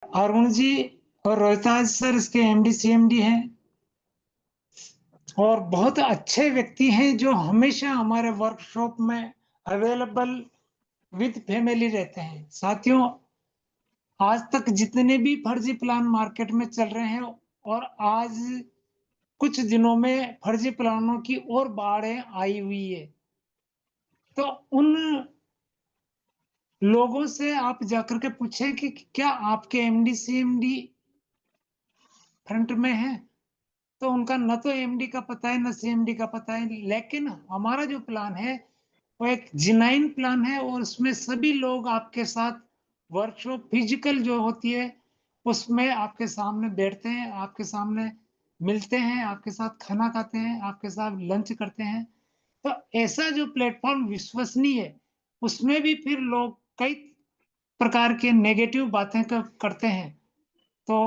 अरुण जी और रोहिताज सर इसके MD CMD हैं और बहुत अच्छे व्यक्ति हैं जो हमेशा हमारे वर्कशॉप में अवेलेबल विद फैमिली रहते हैं। साथियों, आज तक जितने भी फर्जी प्लान मार्केट में चल रहे हैं और आज कुछ दिनों में फर्जी प्लानों की और बाढ़ें आई हुई है, तो उन लोगों से आप जाकर के पूछें कि क्या आपके एमडी सीएमडी फ्रंट में है, तो उनका न तो एमडी का पता है न सीएमडी का पता है। लेकिन हमारा जो प्लान है वो एक जेन्युइन प्लान है और उसमें सभी लोग आपके साथ वर्कशॉप फिजिकल जो होती है उसमें आपके सामने बैठते हैं, आपके सामने मिलते हैं, आपके साथ खाना खाते हैं, आपके साथ लंच करते हैं। तो ऐसा जो प्लेटफॉर्म विश्वसनीय है उसमें भी फिर लोग कई प्रकार के नेगेटिव बातें करते हैं। तो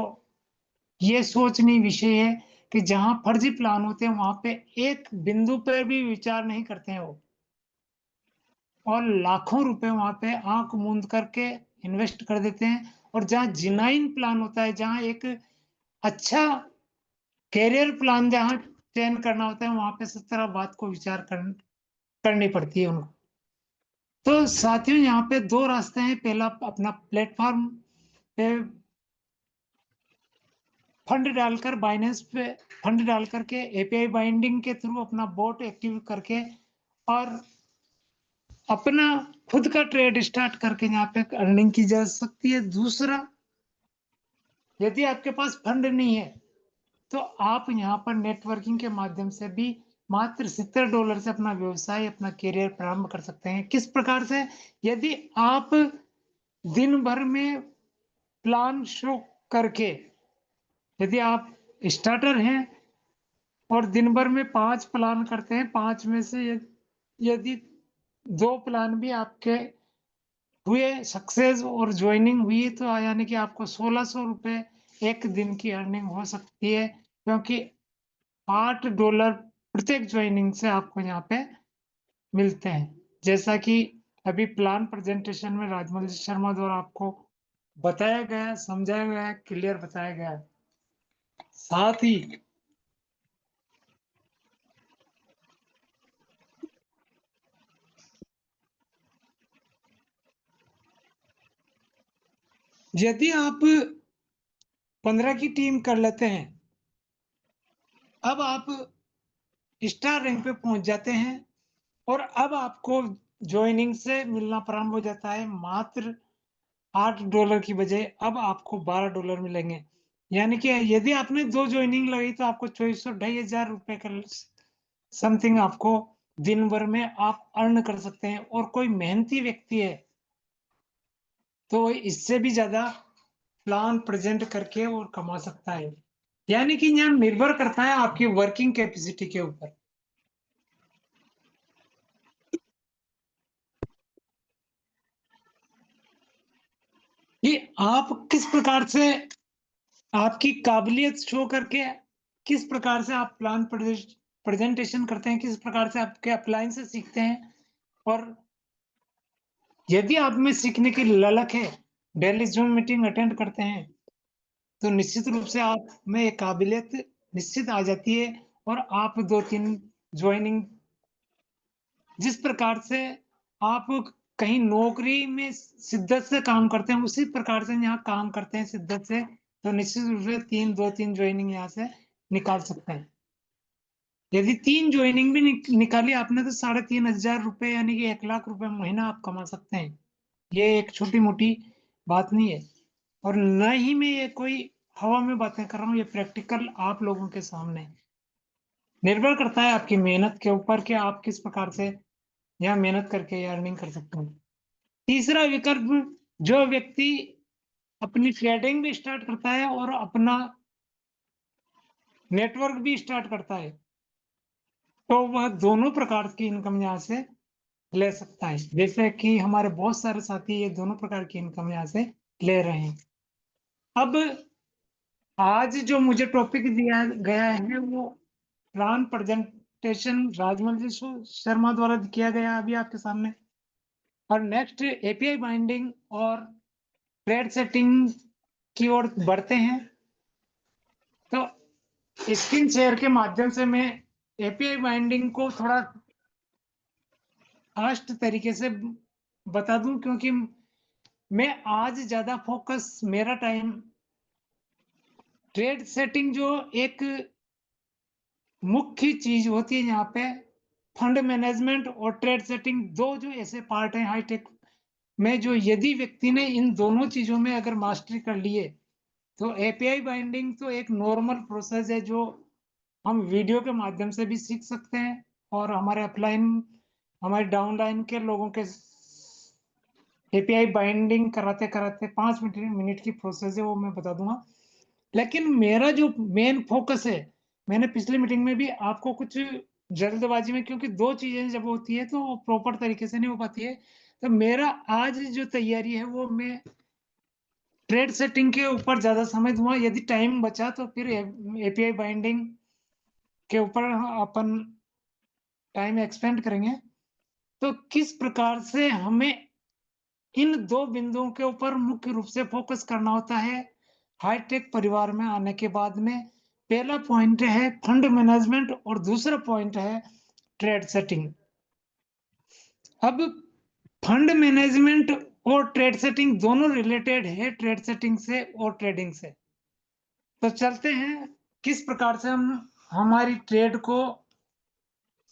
ये सोचनीय विषय है कि जहां फर्जी प्लान होते हैं वहां पे एक बिंदु पर भी विचार नहीं करते हैं वो, और लाखों रुपए वहां पे आंख मूंद करके इन्वेस्ट कर देते हैं। और जहां जेन्युइन प्लान होता है, जहां एक अच्छा कैरियर प्लान जहां चयन करना होता है, वहां पे 17 बात को विचार करनी पड़ती है उनको। तो साथियों, यहाँ पे दो रास्ते हैं। पहला, अपना प्लेटफॉर्म पे फंड डालकर, बाइनेंस पे फंड डाल करके एपीआई बाइंडिंग के थ्रू अपना बोट एक्टिव करके और अपना खुद का ट्रेड स्टार्ट करके यहाँ पे अर्निंग की जा सकती है। दूसरा, यदि आपके पास फंड नहीं है तो आप यहाँ पर नेटवर्किंग के माध्यम से भी मात्र $70 से अपना व्यवसाय, अपना करियर प्रारंभ कर सकते हैं। किस प्रकार से? यदि आप दिन भर में प्लान शो करके, यदि आप स्टार्टर हैं और दिन भर में 5 प्लान करते हैं, 5 में से यदि 2 प्लान भी आपके हुए सक्सेस और ज्वाइनिंग हुई, तो यानी कि आपको ₹1600 एक दिन की अर्निंग हो सकती है, क्योंकि $8 प्रत्येक ज्वाइनिंग से आपको यहाँ पे मिलते हैं। जैसा कि अभी प्लान प्रेजेंटेशन में राजमल शर्मा द्वारा आपको बताया गया, समझाया गया, क्लियर बताया गया। साथ ही यदि आप 15 की टीम कर लेते हैं, अब आप स्टार रैंक पे पहुंच जाते हैं और अब आपको ज्वाइनिंग से मिलना प्रारंभ हो जाता है। मात्र $8 की बजाय अब आपको $12 मिलेंगे। यानी कि यदि आपने 2 ज्वाइनिंग लगाई तो आपको 2400 ₹2500 का समथिंग आपको दिन भर में आप अर्न कर सकते हैं। और कोई मेहनती व्यक्ति है तो इससे भी ज्यादा प्लान प्रेजेंट करके और कमा सकता है। यानी कि यहाँ निर्भर करता है आपकी वर्किंग कैपेसिटी के ऊपर। ये आप किस प्रकार से आपकी काबिलियत शो करके किस प्रकार से आप प्लान प्रेजेंटेशन करते हैं, किस प्रकार से आपके अपलाइन से सीखते हैं। और यदि आप में सीखने की ललक है, डेली जूम मीटिंग अटेंड करते हैं, तो निश्चित रूप से आप में एक काबिलियत निश्चित आ जाती है और आप 2-3 ज्वाइनिंग, जिस प्रकार से आप कहीं नौकरी में शिद्दत से काम करते हैं उसी प्रकार से यहाँ काम करते हैं शिद्दत से, तो निश्चित रूप से 2-3 ज्वाइनिंग यहाँ से निकाल सकते हैं। यदि 3 ज्वाइनिंग भी निकाली आपने तो ₹3500 यानी कि ₹1,00,000 महीना आप कमा सकते हैं। ये एक छोटी मोटी बात नहीं है और न ही मैं ये कोई हवा में बातें कर रहा हूँ, ये प्रैक्टिकल आप लोगों के सामने निर्भर करता है आपकी मेहनत के ऊपर कि आप किस प्रकार से यहाँ मेहनत करके अर्निंग कर सकते हैं। तीसरा विकल्प, जो व्यक्ति अपनी ट्रेडिंग भी स्टार्ट करता है और अपना नेटवर्क भी स्टार्ट करता है, तो वह दोनों प्रकार की इनकम यहाँ से ले सकता है। जैसे कि हमारे बहुत सारे साथी ये दोनों प्रकार की इनकम यहाँ से ले रहे हैं। अब आज जो मुझे टॉपिक दिया गया है वो प्लान प्रेजेंटेशन राजमल जी शर्मा द्वारा किया गया अभी आपके सामने। और नेक्स्ट एपीआई बाइंडिंग और ट्रेड सेटिंग की ओर बढ़ते हैं। तो स्क्रीन शेयर के माध्यम से मैं एपीआई बाइंडिंग को थोड़ा फास्ट तरीके से बता दूं, क्योंकि मैं आज ज़्यादा फोकस मेरा टाइम ट्रेड सेटिंग जो एक मुख्य चीज़ होती है यहाँ पे, फंड मैनेजमेंट और ट्रेड सेटिंग 2 जो ऐसे पार्ट हैं हाईटेक में, जो यदि व्यक्ति ने इन दोनों चीज़ों में अगर मास्टरी कर लिए, तो एपीआई बाइंडिंग तो एक नॉर्मल प्रोसेस है जो हम वीडियो के माध्यम से भी सीख सकते हैं, और हमारे अपलाइन हमारे डाउनलाइन के लोगों के एपीआई बाइंडिंग कराते-कराते 5 मिनट की प्रोसेस है, वो मैं बता दूँगा। लेकिन मेरा जो मेन फ़ोकस है, मैंने पिछली मीटिंग में भी आपको कुछ जल्दबाज़ी में, क्योंकि 2 चीज़ें जब होती है तो वो प्रॉपर तरीके से नहीं हो पाती है। तो मेरा आज जो तैयारी है वो मैं ट्रेड सेटिंग के ऊपर ज़्यादा समय दूँगा। यदि टाइम बचा तो फिर एपीआई बाइंडिंग के ऊपर अपन टाइम एक्सपेंड करेंगे। तो किस प्रकार से हमें इन 2 बिंदुओं के ऊपर मुख्य रूप से फ़ोकस करना होता है, हाईटेक परिवार में आने के बाद में। पहला पॉइंट है फंड मैनेजमेंट और दूसरा पॉइंट है ट्रेड सेटिंग। अब फंड मैनेजमेंट और ट्रेड सेटिंग दोनों रिलेटेड है ट्रेड सेटिंग से और ट्रेडिंग से। तो चलते हैं किस प्रकार से हम हमारी ट्रेड को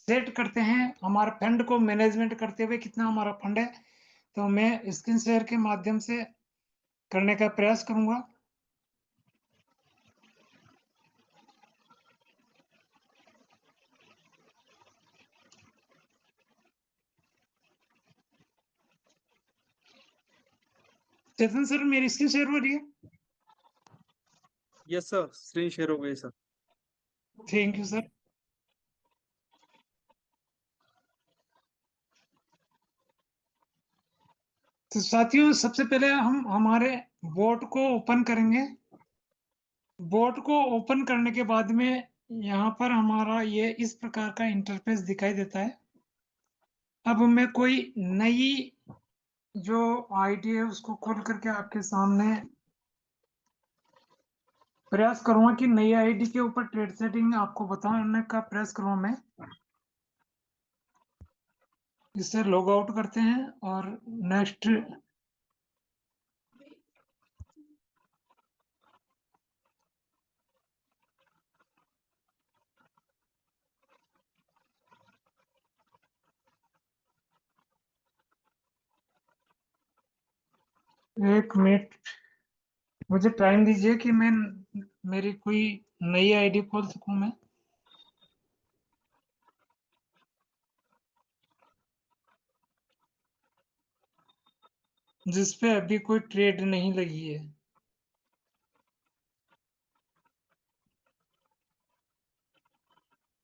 सेट करते हैं, हमारे फंड को मैनेजमेंट करते हुए कितना हमारा फंड है। तो मैं स्क्रीन शेयर के माध्यम से करने का प्रयास करूँगा। चेतन सर, मेरी स्क्रीन शेयर हो रही है? यस सर, स्क्रीन शेयर हो गई सर। Thank you sir. तो साथियों, सबसे पहले हम हमारे बोट को ओपन करेंगे। बोट को ओपन करने के बाद में यहाँ पर हमारा ये इस प्रकार का इंटरफेस दिखाई देता है। अब मैं कोई नई जो आईडी है उसको खोल करके आपके सामने प्रयास करूंगा कि नई आईडी के ऊपर ट्रेड सेटिंग आपको बताने का प्रयास करूंगा मैं। इससे लॉग आउट करते हैं और नेक्स्ट एक मिनट मुझे टाइम दीजिए कि मैं मेरी कोई नई आईडी खोल सकूं मैं। जिस पे अभी कोई ट्रेड नहीं लगी है।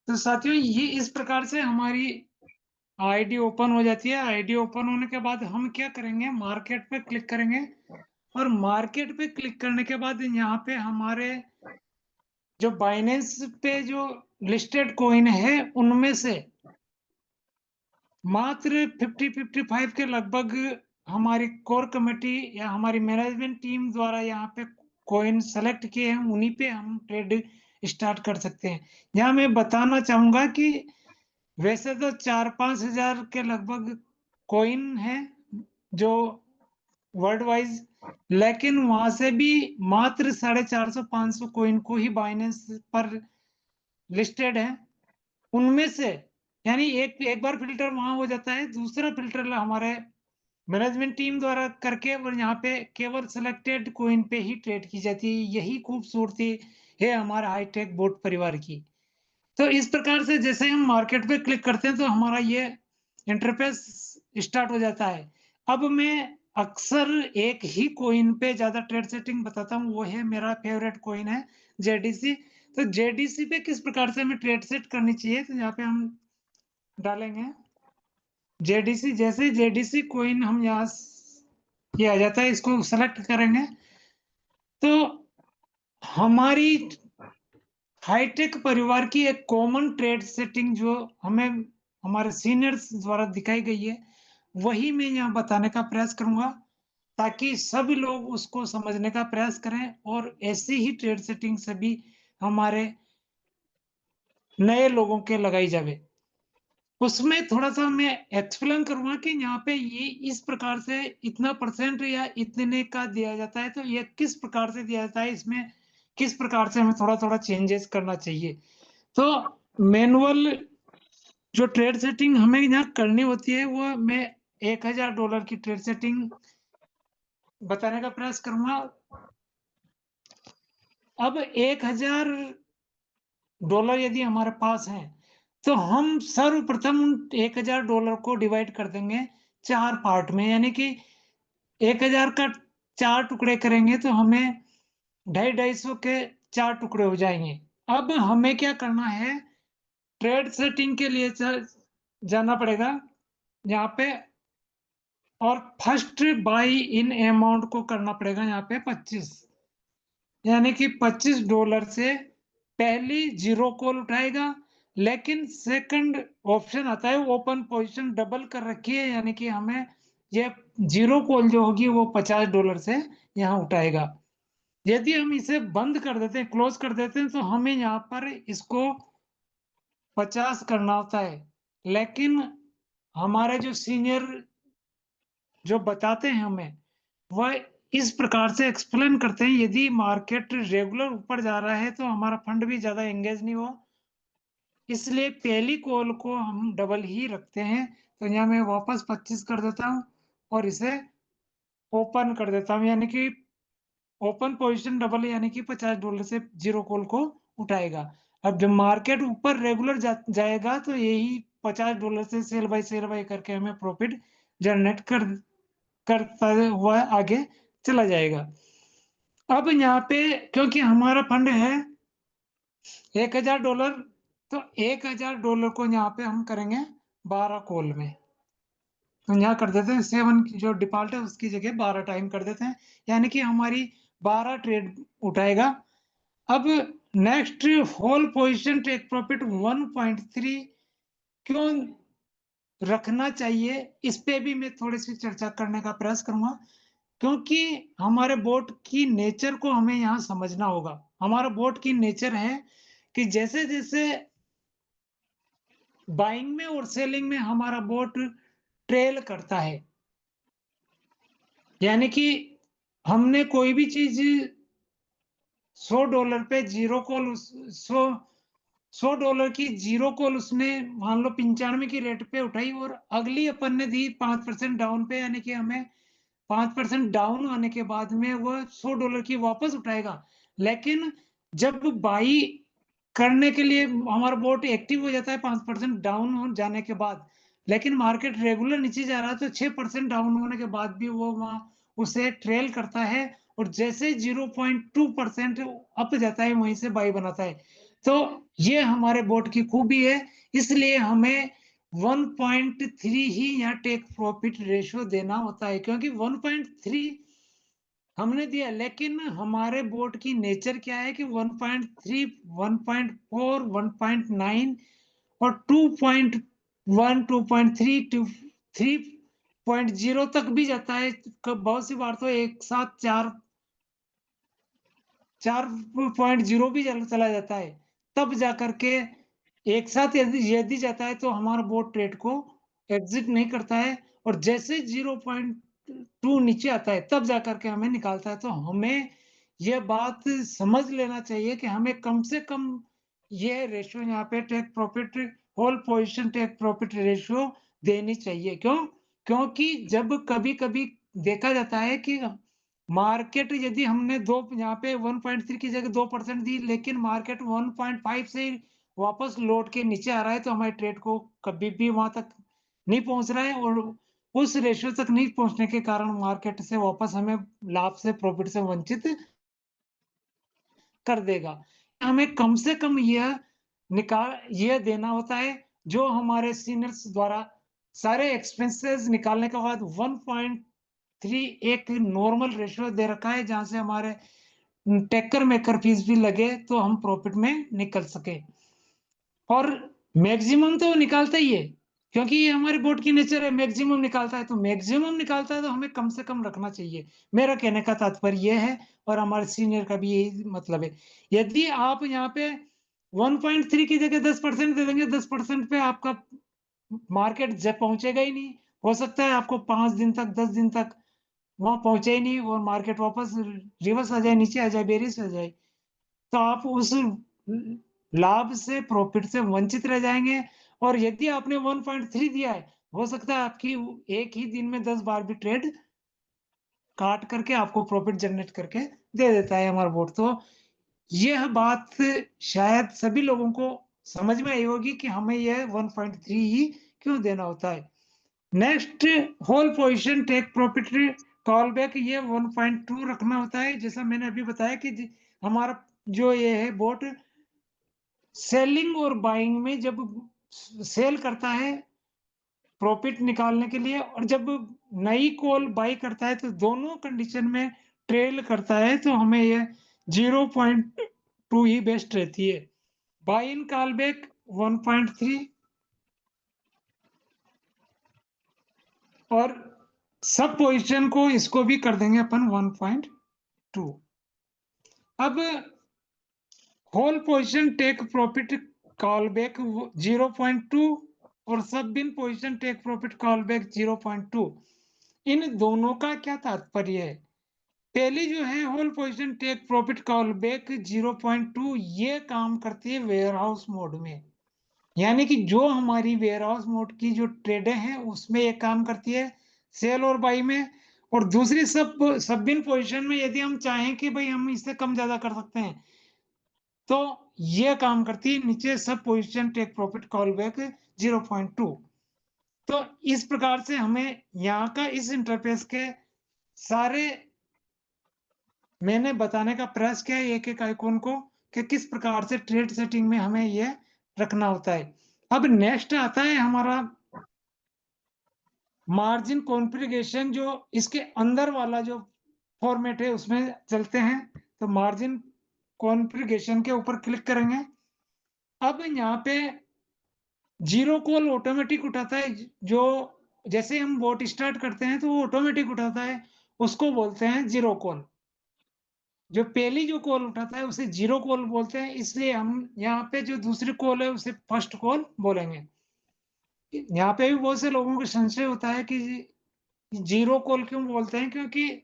तो साथियों, ये इस प्रकार से हमारी आईडी ओपन हो जाती है। आईडी ओपन होने के बाद हम क्या करेंगे, मार्केट पे क्लिक करेंगे, और मार्केट पे क्लिक करने के बाद यहाँ पे हमारे जो बाइनेंस पे जो लिस्टेड कॉइन है उनमें से मात्र 50-55 के लगभग हमारी कोर कमेटी या हमारी मैनेजमेंट टीम द्वारा यहाँ पे कॉइन सेलेक्ट किए हैं, उन्हीं पे हम ट्रेड स्टार्ट कर सकते हैं। यहाँ मैं बताना चाहूंगा कि वैसे तो 4-5 हजार के लगभग कॉइन है जो वर्ल्ड वाइज, लेकिन वहां से भी मात्र 450-500 कॉइन को ही बाइनेंस पर लिस्टेड है। उनमें से यानी एक एक बार फिल्टर वहां हो जाता है, दूसरा फिल्टर हमारे मैनेजमेंट टीम द्वारा करके, और यहाँ पे केवल सिलेक्टेड कॉइन पे ही ट्रेड की जाती है। यही खूबसूरती है हमारा हाईटेक बोट परिवार की। तो इस प्रकार से जैसे हम मार्केट पे क्लिक करते हैं तो हमारा ये इंटरफेस स्टार्ट हो जाता है। अब मैं अक्सर एक ही कॉइन पे ज्यादा ट्रेड सेटिंग बताता हूँ, वो है मेरा फेवरेट कॉइन है जेडीसी। तो जेडीसी पे किस प्रकार से हमें ट्रेड सेट करनी चाहिए, तो यहाँ पे हम डालेंगे जेडीसी। जैसे जेडीसी कॉइन हम यहाँ ये आ जाता है, इसको सेलेक्ट करेंगे तो हमारी हाईटेक परिवार की एक कॉमन ट्रेड सेटिंग जो हमें हमारे सीनियर्स द्वारा दिखाई गई है, वही मैं यहाँ बताने का प्रयास करूंगा। ताकि सभी लोग उसको समझने का प्रयास करें और ऐसी ही ट्रेड सेटिंग सभी हमारे नए लोगों के लगाई जावे। उसमें थोड़ा-सा मैं एक्सप्लेन करूँगा कि यहाँ पे ये इस प्रकार से इतना परसेंट या इतने का दिया जाता है, तो ये किस प्रकार से दिया जाता है, इसमें किस प्रकार से हमें थोड़ा-थोड़ा चेंजेस करना चाहिए। तो मैनुअल जो ट्रेड सेटिंग हमें यहाँ करनी होती है, वो मैं $1000 की ट्रेड सेटिंग बताने का प्रयास करूँगा। अब $1000 यदि हमारे पास हैं, तो हम सर्वप्रथम उन $1000 को डिवाइड कर देंगे 4 पार्ट में, यानी कि 1000 का 4 टुकड़े करेंगे तो हमें ढाई-250 के 4 टुकड़े हो जाएँगे। अब हमें क्या करना है, ट्रेड सेटिंग के लिए जाना पड़ेगा यहाँ पे और फर्स्ट बाय इन अमाउंट को करना पड़ेगा यहाँ पे 25, यानी कि $25 से पहली जीरो कॉल उठाएगा, लेकिन सेकंड ऑप्शन आता है ओपन पोजीशन डबल कर रखी है, यानी कि हमें ये जीरो कॉल जो होगी वो $50 से यहाँ उठाएगा। यदि हम इसे बंद कर देते हैं, क्लोज कर देते हैं, तो हमें यहाँ पर इसको 50 करना होता है। लेकिन हमारे जो सीनियर जो बताते हैं हमें, वह इस प्रकार से एक्सप्लेन करते हैं, यदि मार्केट रेगुलर ऊपर जा रहा है, तो हमारा फंड भी ज़्यादा एंगेज नहीं हो, इसलिए पहली कॉल को हम डबल ही रखते हैं। तो यहाँ मैं वापस 25 कर देता हूँ और इसे ओपन कर देता हूँ, यानी कि ओपन पोजीशन डबल, यानी कि $50 से जीरो कॉल को उठाएगा। अब जब मार्केट ऊपर रेगुलर जाएगा, तो यही $50 से सेल बाय करके हमें प्रॉफिट जनरेट करता हुआ आगे चला जाएगा। अब यहाँ पे क्योंकि हमारा फंड है $1000, तो $1000 को यहाँ पे हम करेंगे 12 कॉल में। तो यहाँ कर देते हैं 7 की जो डिफ़ॉल्ट है उसकी जगह 12 टाइम कर देते हैं, यानी कि हमारी 12 ट्रेड उठाएगा। अब next whole position take profit 1.3 क्यों रखना चाहिए, इस पे भी मैं थोड़ी-सी चर्चा करने का प्रयास करूँगा, क्योंकि हमारे बोट की नेचर को हमें यहाँ समझना होगा। हमारा बोट की नेचर है कि जैसे-जैसे बाइंग में और सेलिंग में हमारा बोट ट्रेल करता है, यानी कि हमने कोई भी चीज़ $100 पे जीरो कॉल उस 100 की जीरो कॉल उसने मान लो 95 की रेट पे उठाई और अगली अपन ने दी 5% डाउन पे, यानी कि हमें 5% डाउन आने के बाद में वो $100 की वापस उठाएगा। लेकिन जब बाई करने के लिए हमारा बोट एक्टिव हो जाता है 5% डाउन हो जाने के बाद, लेकिन मार्केट रेगुलर नीचे जा रहा है, तो 6% डाउन होने के बाद भी वो वहाँ उसे ट्रेल करता है और जैसे 0.2% अप जाता है, वहीं से बाई बनाता है। तो ये हमारे बोट की खूबी है, इसलिए हमें 1.3 ही यहाँ टेक प्रॉफिट रेशियो देना होता है, क्योंकि 1.3 हमने दिया, लेकिन हमारे बोट की नेचर क्या है कि 1.3, 1.4, 1.9 और 2.1, 2.3 टू 3.0 तक भी जाता है। बहुत सी बार तो एक साथ 4.0 भी चला जाता है। तब जाकर के एक साथ यदि यदि जाता है, तो हमारा बोट ट्रेड को एग्ज़िट नहीं करता है और जैसे 0.2 नीचे आता है, तब जाकर के हमें निकालता है। तो हमें ये बात समझ लेना चाहिए कि हमें कम से कम ये रेशियो यहाँ पे take profit whole position take profit ratio देनी चाहिए। क्यों? क्योंकि जब कभी-कभी देखा जाता है कि मार्केट यदि हमने 2 यहाँ पे 1.3 की जगह 2% दी, लेकिन मार्केट 1.5 से वापस लौट के नीचे आ रहा है, तो हमारे ट्रेड को कभी भी वहाँ तक नहीं पहुँच रहा है और उस रेशियो तक नहीं पहुँचने के कारण मार्केट से वापस हमें लाभ से, प्रॉफिट से वंचित कर देगा। हमें कम से कम यह देना होता है, जो हमारे सीनियर्स द्वारा सारे एक्सपेंसेस निकालने के बाद 1.3 एक नॉर्मल रेशियो दे रखा है, जहाँ से हमारे टेकर मेकर फीस भी लगे, तो हम प्रॉफिट में निकल सके। और मैक्सिमम तो निकालता ही है, क्योंकि ये हमारे बोर्ड की नेचर है, मैक्सिमम निकालता है, तो मैक्सिमम निकालता है तो हमें कम से कम रखना चाहिए। मेरा कहने का तात्पर्य ये है और हमारे सीनियर का भी यही मतलब है। यदि आप यहाँ पे 1.3 की जगह 10% दे देंगे, 10% पे आपका मार्केट जब पहुँचेगा ही नहीं। हो सकता है आपको 5 दिन तक, 10 दिन तक वहाँ पहुँचे ही नहीं और मार्केट वापस रिवर्स आ जाए, नीचे आ जाए, बेरिश आ जाए। तो आप उस लाभ से, प्रॉफिट से वंचित रह जाएँगे और यदि आपने 1.3 दिया है, हो सकता है आपकी एक ही दिन में 10 बार भी ट्रेड काट करके आपको प्रॉफिट जनरेट करके दे देता है हमारा बोर्ड। तो यह बात शायद सभी लोगों को समझ में आई होगी कि हमें यह 1.3 ही क्यों देना होता है। Next, whole position take profit call back, ये 1.2 रखना होता है। जैसा मैंने अभी बताया कि हमारा जो ये है बोट सेलिंग और बाइंग में जब सेल करता है प्रॉफिट निकालने के लिए और जब नई कॉल बाई करता है तो दोनों कंडीशन में ट्रेल करता है, तो हमें ये 0.2 ही बेस्ट रहती है। बाई इन कॉल बैक 1.3 और सब पोजीशन को इसको भी कर देंगे अपन 1.2। अब whole position take profit call back 0.2 और सब बिन position take profit call back 0.2। इन दोनों का क्या तात्पर्य है? पहली जो है whole position take profit call back 0.2, ये काम करती है वेयरहाउस मोड में। यानी कि जो हमारी वेयरहाउस मोड की जो ट्रेडें हैं उसमें ये काम करती है सेल और बाई में। और दूसरी सब बिन पोजीशन में यदि हम चाहें कि भाई हम इससे कम ज्यादा कर सकते हैं, तो ये काम करती है नीचे सब position take profit call back 0.2। तो इस प्रकार से हमें यहाँ का इस इंटरफेस के सारे मैंने बताने का प्रयास किया है एक-एक आइकॉन को कि किस प्रकार से ट्रेड सेटिंग में हमें ये रखना होता है। अब नेक्स्ट आता है हमारा मार्जिन कॉन्फ़िगरेशन, जो इसके अंदर वाला जो फॉर्मेट है उसमें चलते हैं। तो मार्जिन कॉन्फ़िगरेशन के ऊपर क्लिक करेंगे। अब यहाँ पे जीरो कॉल ऑटोमेटिक उठाता है, जो जैसे हम बोट स्टार्ट करते हैं तो वो ऑटोमेटिक उठाता है, उसको बोलते हैं जीरो कॉल। जो पहली जो कॉल उठाता है उसे जीरो कॉल बोलते हैं, इसलिए हम यहाँ पे जो दूसरी कॉल है उसे फर्स्ट कॉल बोलेंगे। यहाँ पे भी बहुत से लोगों को संशय होता है कि जीरो कॉल क्यों बोलते हैं, क्योंकि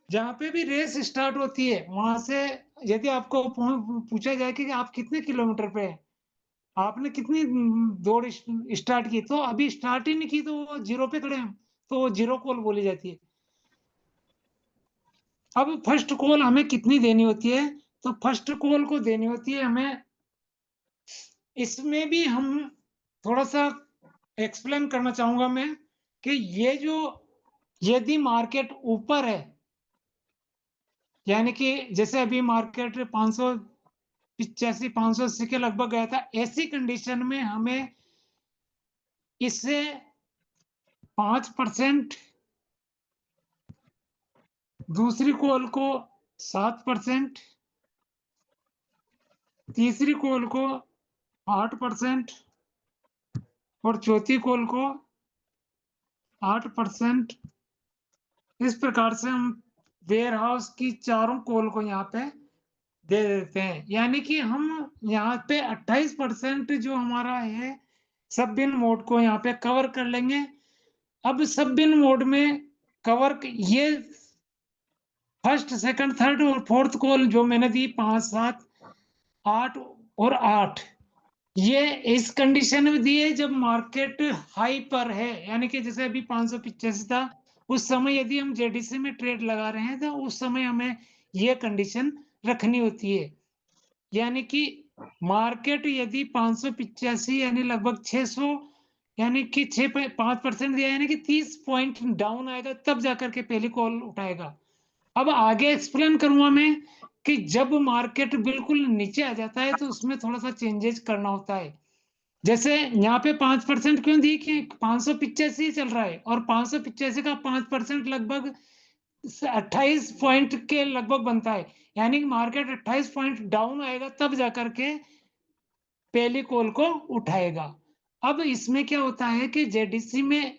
जहाँ पे भी रेस स्टार्ट होती है वहां से यदि आपको पूछा जाए कि आप कितने किलोमीटर पे हैं, आपने कितनी दौड़ स्टार्ट की, तो अभी स्टार्ट ही नहीं की तो वो जीरो पे खड़े हैं, तो वो जीरो कॉल बोली जाती है। अब फर्स्ट कॉल हमें कितनी देनी होती है? तो फर्स्ट कॉल को देनी होती है हमें, इसमें भी हम थोड़ा-सा एक्सप्लेन करना चाहूँगा मैं कि ये जो यदि मार्केट ऊपर है, यानी कि जैसे अभी मार्केट 585 580 के लगभग गया था, ऐसी कंडीशन में हमें इससे 5%, दूसरी कॉल को 7%, तीसरी कॉल को 8% और चौथी कॉल को 8%। इस प्रकार से हम वेयर हाउस की चारों कॉल को यहाँ पे दे देते हैं। यानी कि हम यहाँ पे 28% जो हमारा है सब बिन मोड को यहाँ पे कवर कर लेंगे। अब सब बिन मोड में कवर ये फर्स्ट, सेकंड, थर्ड और फोर्थ कॉल जो मैंने दी 5, 7, 8 और 8, ये इस कंडीशन में दी है जब मार्केट हाई पर है। यानी कि जैसे अभी 585 था, उस समय यदि हम जेडीसी में ट्रेड लगा रहे हैं तो उस समय हमें ये कंडीशन रखनी होती है। यानी कि मार्केट यदि 585 यानी लगभग 600, यानी कि 5% दिया, यानी कि 30 पॉइंट डाउन आएगा तब जाकर के पहली कॉल उठाएगा। अब आगे एक्सप्लेन करूंगा मैं कि जब मार्केट बिल्कुल नीचे आ जाता है तो उसमें थोड़ा सा चेंजेस करना होता है। जैसे यहाँ पे 5% क्यों दी कि 585 चल रहा है और 585 का 5% लगभग 28 पॉइंट के लगभग बनता है। यानी कि मार्केट 28 पॉइंट डाउन आएगा तब जाकर के पहली कॉल को उठाएगा। अब इसमें क्या होता है कि जेडीसी में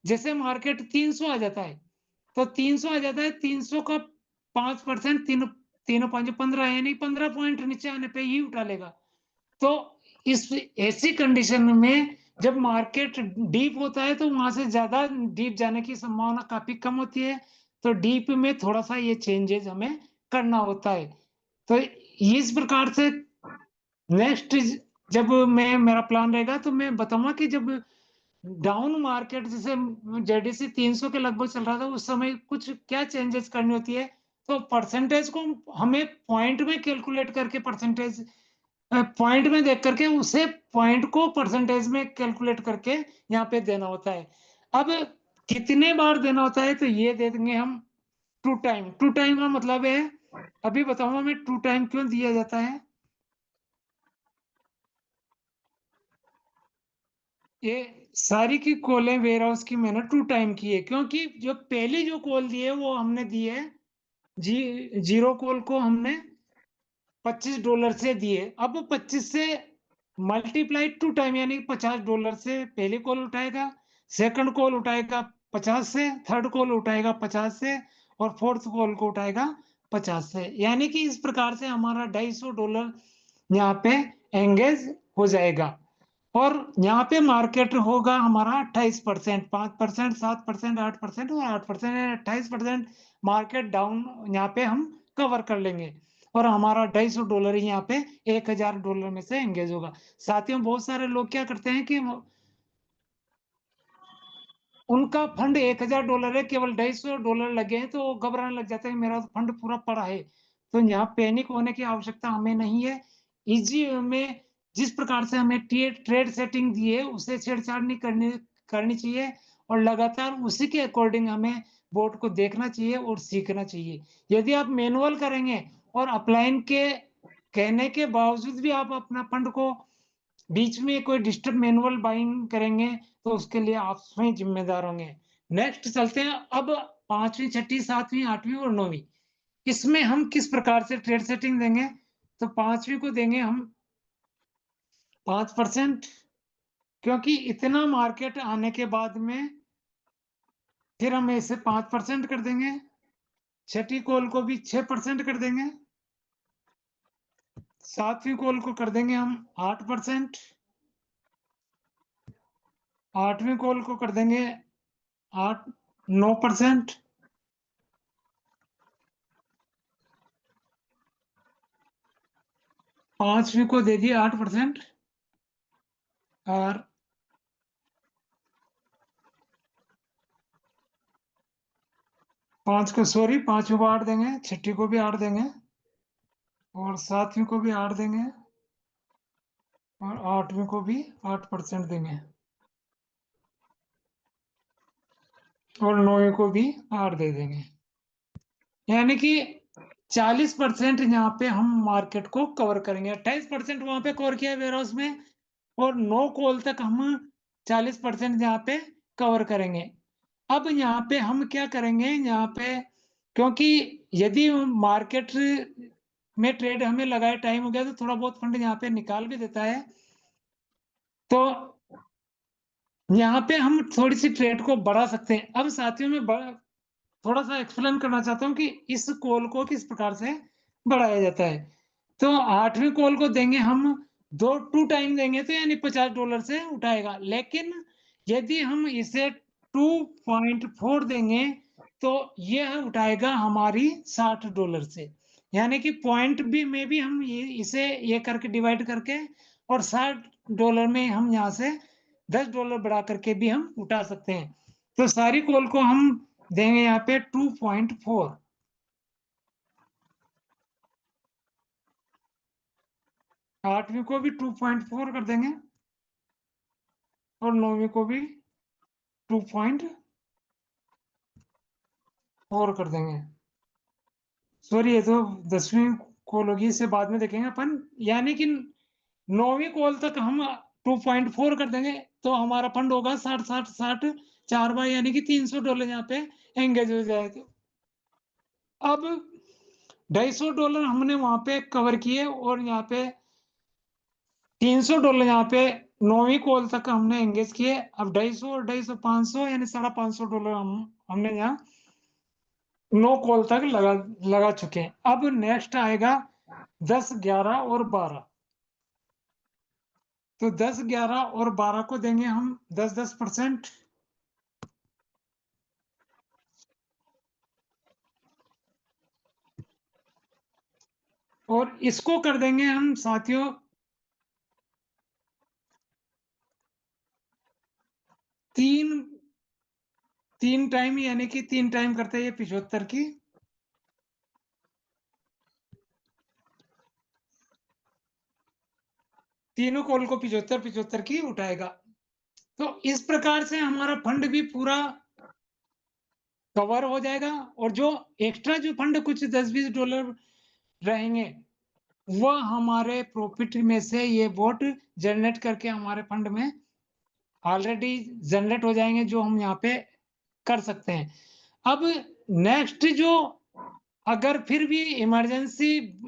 जैसे मार्केट 300 आ जाता है, तो 300 आ जाता है, 300 का 5%, तीनों तीनों 5 15, यानी 15 पॉइंट नीचे आने पे ही उठा लेगा। तो इस ऐसी कंडीशन में जब मार्केट डीप होता है तो वहां से ज्यादा डीप जाने की संभावना काफी कम होती है, तो डीप में थोड़ा सा ये चेंजेस हमें करना होता है। तो इस प्रकार से नेक्स्ट जब मैं मेरा प्लान रहेगा तो मैं बताऊंगा कि जब डाउन मार्केट जैसे जेडीसी 300 के लगभग चल रहा था, उस समय कुछ क्या चेंजेस करनी होती है। तो परसेंटेज को हमें पॉइंट में कैलकुलेट करके, परसेंटेज पॉइंट में देख करके उसे पॉइंट को परसेंटेज में कैलकुलेट करके यहाँ पे देना होता है। अब कितने बार देना होता है, तो ये दे देंगे हम टू टाइम। टू टाइम का मतलब है, अभी बताऊंगा मैं टू टाइम क्यों दिया जाता है। ये सारी की कॉलें वेयर हाउस की मैंने टू टाइम की है, क्योंकि जो पहली जो कॉल दी है वो हमने दी है, जीरो कॉल को हमने $25 से दिए। अब 25 से मल्टीप्लाई टू टाइम, यानी $50 से पहली कॉल उठाएगा, सेकंड कॉल उठाएगा 50 से, थर्ड कॉल उठाएगा 50 से, और फोर्थ कॉल को उठाएगा 50 से। यानी कि इस प्रकार से हमारा $250 यहाँ पे एंगेज हो जाएगा। और यहाँ पे मार्केट होगा हमारा 28%, 5%, 7%, 8% और 8%, 28% मार्केट डाउन यहाँ पे हम कवर कर लेंगे। और हमारा $250 ही यहाँ पे $1000 में से एंगेज होगा। साथियों, बहुत सारे लोग क्या करते हैं कि उनका फंड $1000 है, केवल $250 लगे हैं, तो वो घबराने लग जाते हैं, मेरा तो फंड पूरा पड़ा है। तो यहाँ पैनिक होने की आवश्यकता हमें नहीं है। इजी में जिस प्रकार से हमें ट्रेड सेटिंग दी है उसे छेड़छाड़ नहीं करनी चाहिए, और लगातार उसी के अकॉर्डिंग हमें बोर्ड को देखना चाहिए और सीखना चाहिए। यदि आप मैनुअल करेंगे और अपलाइन के कहने के बावजूद भी आप अपना फंड को बीच में कोई डिस्टर्ब मैनुअल बाइंग करेंगे, तो उसके लिए आप स्वयं जिम्मेदार होंगे। नेक्स्ट चलते हैं अब, पांचवी, छठी, सातवीं, आठवीं और नौवीं, इसमें हम किस प्रकार से ट्रेड सेटिंग देंगे। तो पांचवी को देंगे हम 5%, क्योंकि इतना मार्केट आने के बाद में फिर हम इसे 5% कर देंगे। छठी कॉल को भी 6% कर देंगे। सातवीं कॉल को कर देंगे हम 8%। आठवीं कॉल को कर देंगे 9%। पांचवी को दे दिए 8%। और पांचवी को 8 देंगे, छठी को भी 8 देंगे, और सातवीं को भी 8 देंगे, और आठवीं को भी 8% देंगे, और नौवीं को भी 8 दे देंगे। यानी कि 40% यहाँ पे हम मार्केट को कवर करेंगे। 28% वहां पे कवर किया वेयर हाउस में, और 9 कॉल तक हम 40% यहाँ पे कवर करेंगे। अब यहाँ पे हम क्या करेंगे, यहाँ पे क्योंकि यदि मार्केट में ट्रेड हमें लगाए टाइम हो गया, तो थोड़ा बहुत फंड यहाँ पे निकाल भी देता है। तो यहाँ पे हम थोड़ी सी ट्रेड को बढ़ा सकते हैं। अब साथियों में थोड़ा सा एक्सप्लेन करना चाहता हूँ कि इस कॉल को किस प्रकार से बढ़ाया जाता है। तो आठवीं कॉल को देंगे हम टू टाइम देंगे, तो यानी $50 से उठाएगा। लेकिन यदि हम इसे 2.4 देंगे, तो यह उठाएगा हमारी $60 से। यानी कि पॉइंट भी में भी हम इसे ये करके डिवाइड करके, और $60 में हम यहाँ से $10 बढ़ा करके भी हम उठा सकते हैं। तो सारी कॉल को हम देंगे यहाँ पे 2.4। आठवीं को भी 2.4 कर देंगे, और नौवीं को भी 2.4 कर देंगे। सॉरी, ये तो 10वीं कॉल होगी, इसे बाद में देखेंगे अपन। यानी कि नौवीं कॉल तक हम 2.4 कर देंगे, तो हमारा फंड होगा 60 4 बार, यानी कि $300 यहाँ पे एंगेज हो जाएगा। अब $250 हमने वहां पे कवर किए, और यहाँ पे $300 यहाँ पे 9वीं कॉल तक हमने एंगेज किए। अब 250 और 250 500 यानी $550 हमने यहाँ 9 कॉल तक लगा चुके हैं। अब नेक्स्ट आएगा 10, 11 और 12। तो 10, 11 और 12 को देंगे हम 10-10%। और इसको कर देंगे हम साथियों 3 टाइम, यानी कि 3 टाइम करते हैं ये 75 की। तीनों कॉल को 75-75 की उठाएगा। तो इस प्रकार से हमारा फंड भी पूरा कवर हो जाएगा, और जो एक्स्ट्रा जो फंड कुछ $10-20 रहेंगे, वह हमारे प्रॉफिट में से ये बोट जनरेट करके हमारे फंड में ऑलरेडी जनरेट हो जाएंगे, जो हम यहाँ पे कर सकते हैं। अब नेक्स्ट जो, अगर फिर भी इमरजेंसी,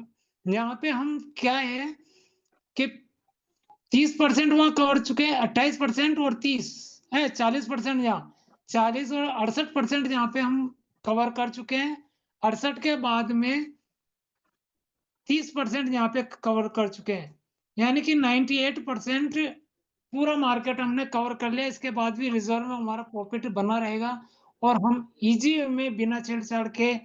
यहाँ पे हम क्या है कि 30% वहां कवर चुके हैं, 28% और 30 है 40%, यहाँ 40 और 68% यहाँ पे हम कवर कर चुके हैं। 68 के बाद में 30% यहाँ पे कवर कर चुके हैं, यानी कि 98% पूरा मार्केट हमने कवर कर लिया। इसके बाद भी रिजर्व में हमारा प्रॉफिट बना रहेगा, और हम इजी में बिना छेड़छाड़ के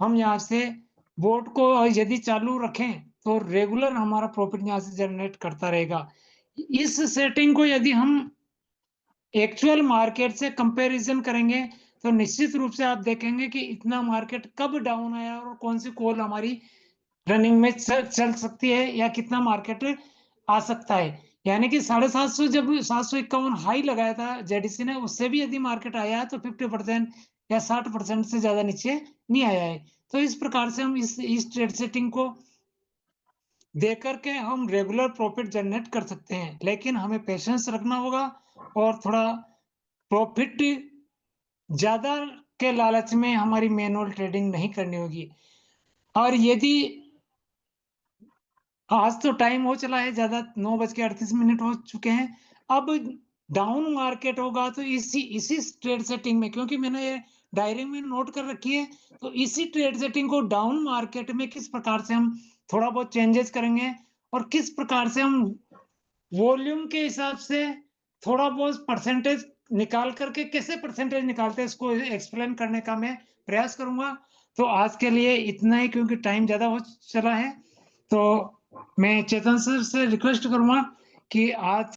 हम यहाँ से बोट को यदि चालू रखें तो रेगुलर हमारा प्रॉफिट यहाँ से जनरेट करता रहेगा। इस सेटिंग को यदि हम एक्चुअल मार्केट से कंपैरिजन करेंगे, तो निश्चित रूप से आप देखेंगे कि इतना मार्केट कब डाउन आया और कौन सी कॉल हमारी रनिंग में चल सकती है, या कितना मार्केट आ सकता है। यानी कि 750 जब 751 हाई लगाया था जेडीसी ने, उससे भी यदि मार्केट आया है तो 50% या 60% से ज्यादा नीचे नहीं आया है। तो इस प्रकार से हम इस ट्रेड सेटिंग को देकर के हम रेगुलर प्रॉफिट जनरेट कर सकते हैं, लेकिन हमें पेशेंस रखना होगा, और थोड़ा प्रॉफिट ज्यादा के लालच में हमारी मैनुअल ट्रेडिंग नहीं करनी होगी। और यदि आज तो टाइम हो चला है ज्यादा, 9:38 हो चुके हैं। अब डाउन मार्केट होगा तो इसी इसी ट्रेड सेटिंग में, क्योंकि मैंने ये डायरी में नोट कर रखी है, तो इसी ट्रेड सेटिंग को डाउन मार्केट में किस प्रकार से हम थोड़ा बहुत चेंजेस करेंगे, और किस प्रकार से हम वॉल्यूम के हिसाब से थोड़ा बहुत परसेंटेज निकाल करके, कैसे परसेंटेज निकालते हैं इसको एक्सप्लेन करने का मैं प्रयास करूंगा। तो आज के लिए इतना ही, क्योंकि टाइम ज्यादा हो चला है। तो मैं चेतन सर से रिक्वेस्ट करूंगा कि आज